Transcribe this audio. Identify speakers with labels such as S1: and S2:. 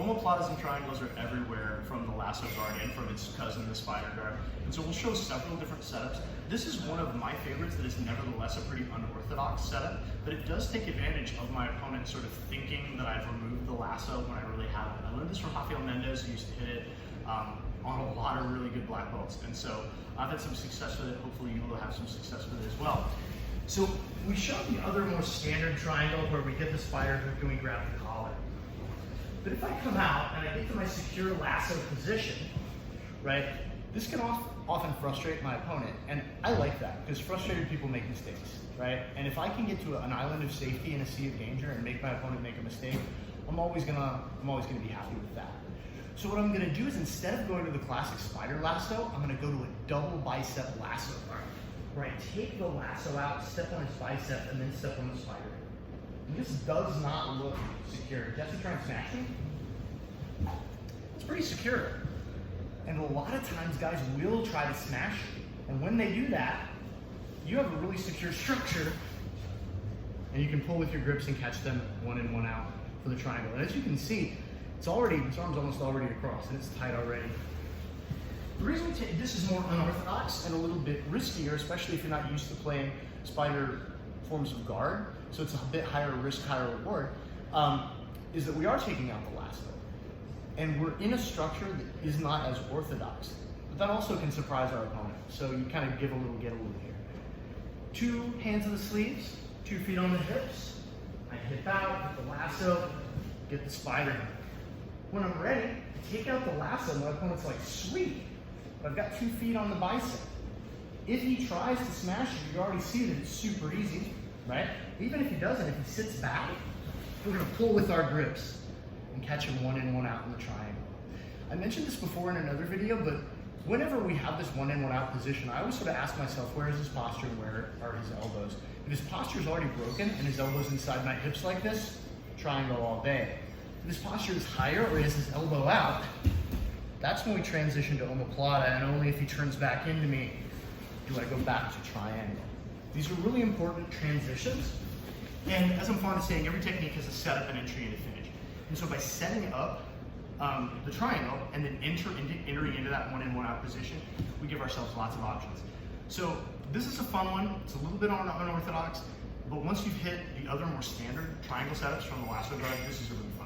S1: Omoplatas and triangles are everywhere from the lasso guard and from its cousin, the spider guard. And so we'll show several different setups. This is one of my favorites that is nevertheless a pretty unorthodox setup, but it does take advantage of my opponent sort of thinking that I've removed the lasso when I really haven't. I learned this from Rafael Mendez, who used to hit it on a lot of really good black belts. And so I've had some success with it. Hopefully you will have some success with it as well. So we showed the other more standard triangle where we get the spider hook and we grab the collar. But if I come out and I get to my secure lasso position, right, this can often frustrate my opponent, and I like that because frustrated people make mistakes, right? And if I can get to an island of safety in a sea of danger and make my opponent make a mistake, I'm always gonna be happy with that. So what I'm gonna do is, instead of going to the classic spider lasso, I'm gonna go to a double bicep lasso guard, where I take the lasso out, step on his bicep, and then step on the spider. And this does not look secure. Jesse trying to smash me? It's pretty secure. And a lot of times guys will try to smash you. And when they do that, you have a really secure structure, and you can pull with your grips and catch them one in, one out for the triangle. And as you can see, his arm's almost already across, and it's tight already. The reason this is more unorthodox and a little bit riskier, especially if you're not used to playing spider forms of guard, so it's a bit higher risk, higher reward, is that we are taking out the lasso. And we're in a structure that is not as orthodox, but that also can surprise our opponent. So you kind of give a little, get a little here. 2 hands on the sleeves, 2 feet on the hips. I hip out, get the lasso, get the spider hook. When I'm ready to take out the lasso, my opponent's like, sweet, but I've got 2 feet on the bicep. If he tries to smash you, you already see that it's super easy, right? Even if he doesn't, if he sits back, we're gonna pull with our grips and catch him one in, one out in the triangle. I mentioned this before in another video, but whenever we have this one in, one out position, I always sort of ask myself, where is his posture and where are his elbows? If his posture is already broken and his elbow's inside my hips like this, triangle all day. If his posture is higher or he has his elbow out, that's when we transition to omoplata, and only if he turns back into me do I go back to triangle. These are really important transitions, and as I'm fond of saying, every technique has a setup, an entry, and a finish. And so by setting up the triangle and then entering into that one in, one out position, we give ourselves lots of options. So this is a fun one. It's a little bit unorthodox, but once you've hit the other more standard triangle setups from the lasso guard, this is a really fun